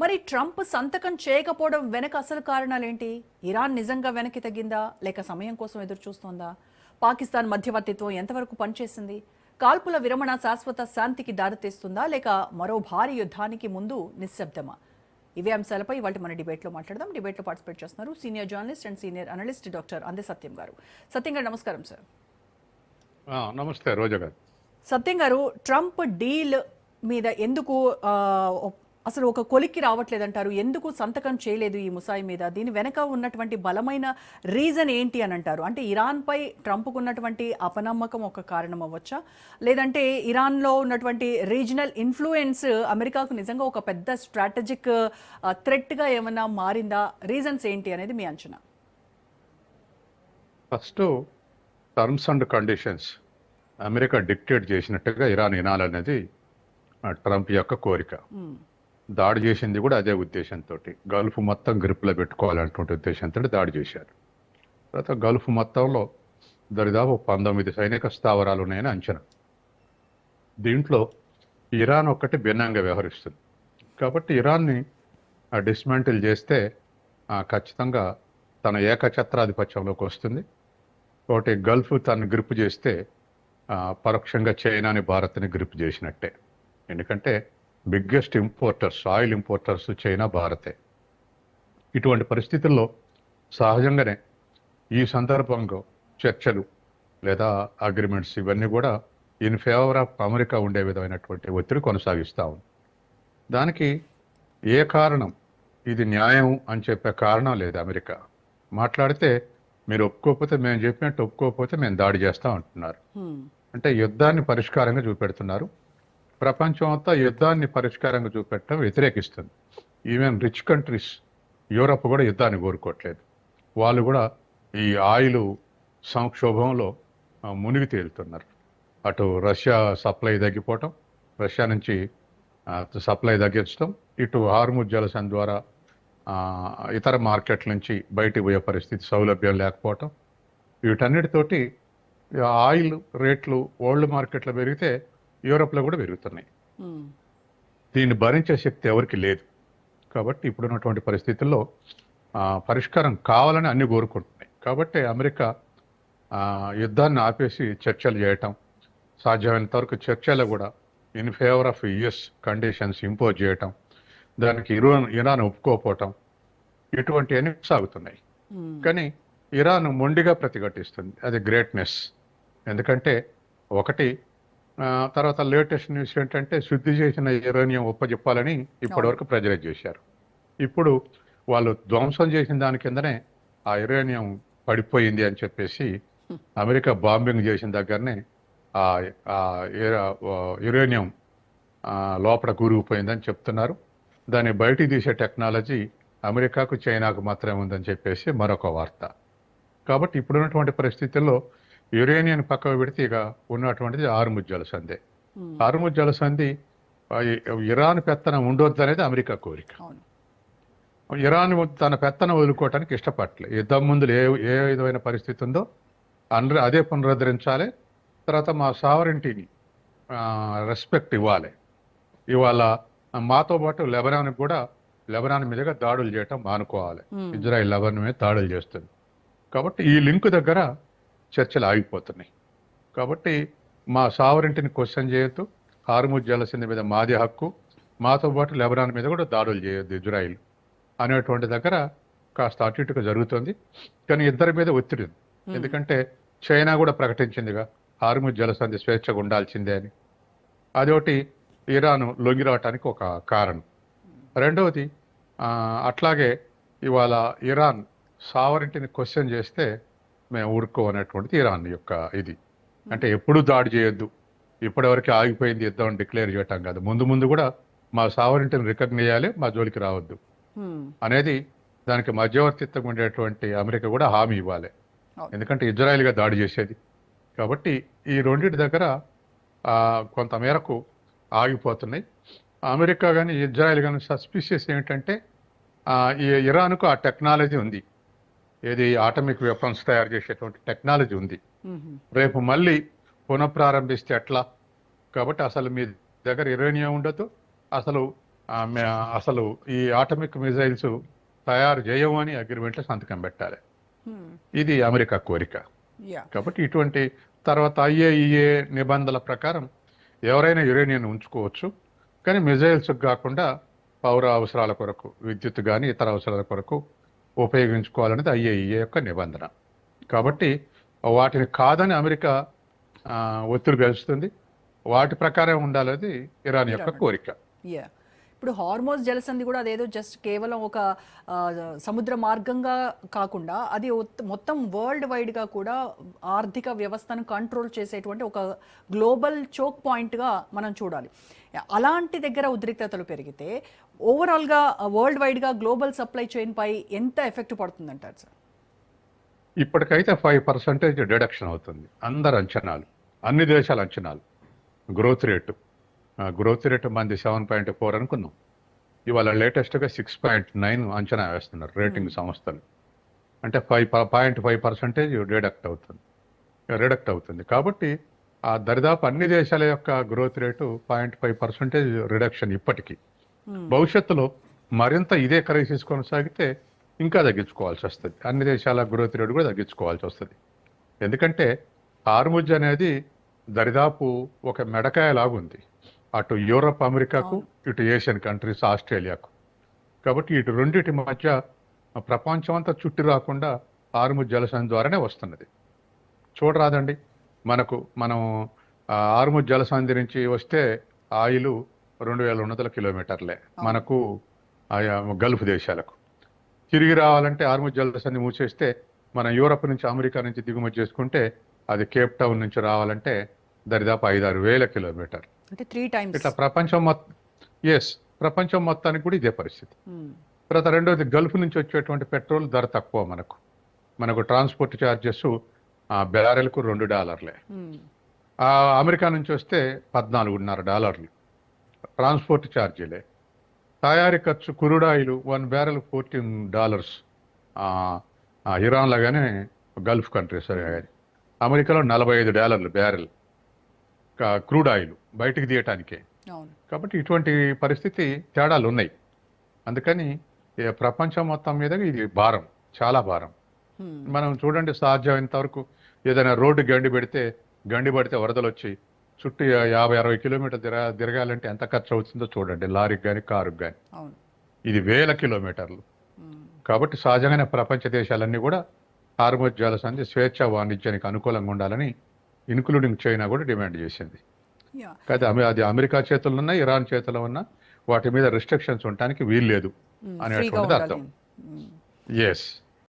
మరి ట్రంప్ సంతకం చేయకపోవడం వెనక అసలు కారణాలేంటి? ఇరాన్ నిజంగా వెనక్కి తగ్గిందా లేక సమయం కోసం ఎదురు చూస్తోందా? పాకిస్తాన్ మధ్యవర్తిత్వం ఎంతవరకు పనిచేసింది? కాల్పుల విరమణ శాశ్వత శాంతికి దారితీస్తుందా లేక మరో భారీ యుద్ధానికి ముందు నిశ్శబ్దమా? ఇవే అంశాలపై ఇవాళ మన డిబేట్లో మాట్లాడదాం. డిబేట్లో పార్టిసిపేట్ చేస్తున్నారు senior journalist and senior analyst doctor అందే సత్యం గారు. సత్యం గారు నమస్కారం సార్. నమస్తే రోజా గారు. సత్యం గారు, ట్రంప్ డీల్ మీద ఎందుకు అసలు ఒక కొలిక్కి రావట్లేదంటారు? ఎందుకు సంతకం చేయలేదు ఈ ముసాయి మీద? దీని వెనక ఉన్నటువంటి బలమైన రీజన్ ఏంటి అని అంటారు? అంటే ఇరాన్పై ట్రంప్కు ఉన్నటువంటి అపనమ్మకం ఒక కారణం అవ్వచ్చా, లేదంటే ఇరాన్లో ఉన్నటువంటి రీజనల్ ఇన్ఫ్లుయెన్స్ అమెరికాకు నిజంగా ఒక పెద్ద స్ట్రాటజిక్ థ్రెట్గా ఏమైనా మారిందా? రీజన్స్ ఏంటి అనేది మీ అంచనా? First terms and conditions America dictate చేసినట్టుగా ఇరాన్ వినాలనేది ట్రంప్ యొక్క కోరిక. దాడి చేసింది కూడా అదే ఉద్దేశంతో, గల్ఫ్ మొత్తం గ్రిప్లో పెట్టుకోవాలన్నటువంటి ఉద్దేశంతో దాడి చేశారు. తర్వాత గల్ఫ్ మొత్తంలో దరిదాపు 19 సైనిక స్థావరాలు ఉన్నాయని అంచనా. దీంట్లో ఇరాన్ ఒక్కటి భిన్నంగా వ్యవహరిస్తుంది. కాబట్టి ఇరాన్ని డిస్మాంటిల్ చేస్తే ఖచ్చితంగా తన ఏకఛత్రాధిపత్యంలోకి వస్తుంది. ఒకటి గల్ఫ్ తను గ్రిప్ చేస్తే పరోక్షంగా చైనాని భారత్ని గ్రిప్ చేసినట్టే. ఎందుకంటే biggest importers, oil importers China, భారతే. ఇటువంటి పరిస్థితుల్లో సహజంగానే ఈ సందర్భంలో చర్చలు లేదా అగ్రిమెంట్స్ ఇవన్నీ కూడా ఇన్ ఫేవర్ ఆఫ్ అమెరికా ఉండే విధమైనటువంటి ఒత్తిడి కొనసాగిస్తూ ఉంది. దానికి ఏ కారణం, ఇది న్యాయం అని చెప్పే కారణం లేదు. అమెరికా మాట్లాడితే మీరు ఒప్పుకోకపోతే మేము చెప్పినట్టు ఒప్పుకోకపోతే మేము దాడి చేస్తాం అంటున్నారు. అంటే యుద్ధాన్ని పరిష్కారంగా చూపెడుతున్నారు. ప్రపంచం అంతా యుద్ధాన్ని పరిష్కారంగా చూపెట్టడం వ్యతిరేకిస్తుంది. ఈవెన్ రిచ్ కంట్రీస్, యూరప్ కూడా యుద్ధాన్ని కోరుకోవట్లేదు. వాళ్ళు కూడా ఈ ఆయిల్ సంక్షోభంలో మునిగి తేలుతున్నారు. అటు రష్యా సప్లై తగ్గిపోవటం, రష్యా నుంచి సప్లై తగ్గించడం, ఇటు హార్ముజ్ జలసంధి ద్వారా ఇతర మార్కెట్ల నుంచి బయటికి పోయే పరిస్థితి, సౌలభ్యం లేకపోవటం, వీటన్నిటితోటి ఆయిల్ రేట్లు వరల్డ్ మార్కెట్లో పెరిగితే యూరోప్లో కూడా పెరుగుతున్నాయి. దీన్ని భరించే శక్తి ఎవరికి లేదు. కాబట్టి ఇప్పుడున్నటువంటి పరిస్థితుల్లో పరిష్కారం కావాలని అన్ని కోరుకుంటున్నాయి. కాబట్టి అమెరికా యుద్ధాన్ని ఆపేసి చర్చలు చేయటం, సాధ్యమైనంత వరకు చర్చలు కూడా in favour of US conditions impose చేయటం, దానికి ఇరాన్ ఒప్పుకోకపోవటం, ఇటువంటివన్నీ సాగుతున్నాయి. కానీ ఇరాన్ మొండిగా ప్రతిఘటిస్తుంది. అది గ్రేట్నెస్. ఎందుకంటే ఒకటి, తర్వాత లేటెస్ట్ న్యూస్ ఏంటంటే శుద్ధి చేసిన యురేనియం ఒప్పజెప్పాలని ఇప్పటివరకు ప్రెజరైజ్ చేశారు. ఇప్పుడు వాళ్ళు ధ్వంసం చేసిన దాని కిందనే ఆ యురేనియం పడిపోయింది అని చెప్పేసి అమెరికా బాంబింగ్ చేసిన దగ్గరనే ఆ యురేనియం లోపల కూరుకుపోయిందని చెప్తున్నారు. దాన్ని బయటికి తీసే టెక్నాలజీ అమెరికాకు, చైనాకు మాత్రమే ఉందని చెప్పేసి మరొక వార్త. కాబట్టి ఇప్పుడున్నటువంటి పరిస్థితుల్లో యురేనియం పక్కకు పెడితే ఇక ఉన్నటువంటిది హార్ముజ్ జలసంధి. హార్ముజ్ జలసంధి ఇరాన్ పెత్తనం ఉండొద్దు అనేది అమెరికా కోరిక. ఇరాన్ తన పెత్తనం వదులుకోవటానికి ఇష్టపడలే. యుద్ధం ముందు ఏ విధమైన పరిస్థితి ఉందో అదే పునరుద్ధరించాలి. తర్వాత మా సావరెంటీని రెస్పెక్ట్ ఇవ్వాలి. ఇవాళ మాతో పాటు లెబనాన్ మీదుగా దాడులు చేయటం మానుకోవాలి. ఇజ్రాయిల్ లెబనాన్ మీద దాడులు చేస్తుంది. కాబట్టి ఈ లింక్ దగ్గర చర్చలు ఆగిపోతున్నాయి. కాబట్టి మా సావరెంటీని క్వశ్చన్ చేయొద్దు, హార్ముజ్ జలసంధి మీద మాది హక్కు, మాతో పాటు లెబనాన్ మీద కూడా దాడులు చేయొద్దు ఇజ్రాయిల్ అనేటువంటి దగ్గర కాస్త అటు ఇటుగా జరుగుతుంది. కానీ ఇద్దరి మీద ఒత్తిడి. ఎందుకంటే చైనా కూడా ప్రకటించిందిగా హార్ముజ్ జలసంధి స్వేచ్ఛగా ఉండాల్సిందే అని. అదొకటి ఇరాన్ లొంగి రావటానికి ఒక కారణం. రెండవది, అట్లాగే ఇవాళ ఇరాన్ సావరెంటీని క్వశ్చన్ చేస్తే మేము ఊరుకోవనేటువంటిది ఇరాన్ యొక్క ఇది. అంటే ఎప్పుడు దాడి చేయొద్దు, ఇప్పటివరకు ఆగిపోయింది యుద్ధం అని డిక్లేర్ చేయటం కాదు, ముందు ముందు కూడా మా సావరెంటీని రికగ్నైజ్ చేయాలి, మా జోలికి రావద్దు అనేది దానికి మధ్యవర్తిత్వం ఉండేటువంటి అమెరికా కూడా హామీ ఇవ్వాలి. ఎందుకంటే ఇజ్రాయెల్గా దాడి చేసేది. కాబట్టి ఈ రెండింటి దగ్గర కొంతమేరకు ఆగిపోతున్నాయి. అమెరికా కానీ ఇజ్రాయెల్ కానీ సస్పిషియస్ ఏమిటంటే ఈ ఇరాన్కు ఆ టెక్నాలజీ ఉంది. ఏది ఆటమిక్ వెపన్స్ తయారు చేసేటువంటి టెక్నాలజీ ఉంది. రేపు మళ్ళీ పునఃప్రారంభిస్తే ఎట్లా? కాబట్టి అసలు మీ దగ్గర యురేనియం ఉండదు, అసలు అసలు ఈ ఆటమిక్ మిజైల్స్ తయారు చేయమని అగ్రిమెంట్లో సంతకం పెట్టాలి. ఇది అమెరికా కోరిక. యా కాబట్టి ఇటువంటి తర్వాత IAEA నిబంధనల ప్రకారం ఎవరైనా యురేనియం ఉంచుకోవచ్చు, కానీ మిజైల్స్ కాకుండా పౌర అవసరాల కొరకు, విద్యుత్ కానీ ఇతర అవసరాల కొరకు ఉపయోగించుకోవాలనేది IAEA యొక్క నిబంధన. కాబట్టి వాటిని కాదని అమెరికా ఒత్తిడి పెంచుతుంది. వాటి ప్రకారం ఉండాలనేది ఇరాన్ యొక్క కోరిక. యా ఇప్పుడు హార్మోజ్ జలసంధి కూడా అదేదో జస్ట్ కేవలం ఒక సముద్ర మార్గంగా కాకుండా అది మొత్తం వరల్డ్ వైడ్గా కూడా ఆర్థిక వ్యవస్థను కంట్రోల్ చేసేటువంటి ఒక గ్లోబల్ చోక్ పాయింట్గా మనం చూడాలి. అలాంటి దగ్గర ఉద్రిక్తతలు పెరిగితే ఓవరాల్గా వరల్డ్ వైడ్గా గ్లోబల్ సప్లై చైన్ పై ఎంత ఎఫెక్ట్ పడుతుందంటారు సార్? ఇప్పటికైతే 5% డిడక్షన్ అవుతుంది. అందరు అంచనాలు, అన్ని దేశాల అంచనాలు. గ్రోత్ రేటు మంది 7.4 అనుకున్నాం. ఇవాళ లేటెస్ట్గా 6.9 అంచనా వేస్తున్నారు రేటింగ్ సంస్థలు. అంటే 5.5% రిడక్ట్ అవుతుంది. కాబట్టి ఆ దరిదాపు అన్ని దేశాల యొక్క గ్రోత్ రేటు 0.5% రిడక్షన్ ఇప్పటికీ. భవిష్యత్తులో మరింత ఇదే క్రైసిస్ కొనసాగితే ఇంకా తగ్గించుకోవాల్సి వస్తుంది. అన్ని దేశాల గ్రోత్ రేటు కూడా తగ్గించుకోవాల్సి వస్తుంది. ఎందుకంటే హార్ముజ్ అనేది దరిదాపు ఒక మెడకాయ లాగుంది, అటు యూరప్ అమెరికాకు, ఇటు ఏషియన్ కంట్రీస్ ఆస్ట్రేలియాకు. కాబట్టి ఇటు రెండింటి మధ్య ప్రపంచం అంతా చుట్టి రాకుండా హార్ముజ్ జలసంధి ద్వారానే వస్తున్నది. చూడరాదండి, మనం హార్ముజ్ జలసంధి నుంచి వస్తే ఆయిల్ 2200 కిలోమీటర్లే మనకు గల్ఫ్ దేశాలకు. తిరిగి రావాలంటే హార్ముజ్ జలసంధి మూసేస్తే మనం యూరప్ నుంచి అమెరికా నుంచి దిగుమతి చేసుకుంటే అది కేప్ టౌన్ నుంచి రావాలంటే దరిదాపు 5-6 వేల కిలోమీటర్లు. అంటే 3 టైమ్స్. ఇట్లా ప్రపంచం మొత్తానికి కూడా ఇదే పరిస్థితి. తర్వాత రెండోది, గల్ఫ్ నుంచి వచ్చేటువంటి పెట్రోల్ ధర తక్కువ. మనకు ట్రాన్స్పోర్ట్ ఛార్జెస్ బ్యారెల్కు $2. అమెరికా నుంచి వస్తే $14.5 ట్రాన్స్పోర్ట్ ఛార్జీలే. తయారీ ఖర్చు క్రూడాయిల్ 1 బ్యారెల్ $14. ఇరాన్లో కానీ గల్ఫ్ కంట్రీస్ కానీ. అమెరికాలో $45 బ్యారెల్ క్రూడ్ ఆయిల్ బయటికి తీయటానికే. కాబట్టి ఇటువంటి పరిస్థితి తేడాలు ఉన్నాయి. అందుకని ప్రపంచం మొత్తం మీద ఇది భారం, చాలా భారం. మనం చూడండి, సాధ్యమైనంత వరకు ఏదైనా రోడ్డు గండి పడితే వరదలు వచ్చి చుట్టూ 50-60 కిలోమీటర్లు తిరగాలంటే ఎంత ఖర్చు అవుతుందో చూడండి, లారీకి కానీ కారుకి కానీ. ఇది 1000 కిలోమీటర్లు. కాబట్టి సహజంగానే ప్రపంచ దేశాలన్నీ కూడా హార్ముజ్ జలసంధి స్వేచ్ఛ వాణిజ్యానికి అనుకూలంగా ఉండాలని, ఇన్క్లూడింగ్ చైనా కూడా డిమాండ్ చేసింది. కాదు, అది అమెరికా చేతుల్లో ఉన్నా, ఇరాన్ చేతిలో ఉన్నా వాటి మీద రిస్ట్రిక్షన్స్ ఉండటానికి వీల్లేదు అనేటువంటిది అర్థం. ఎస్.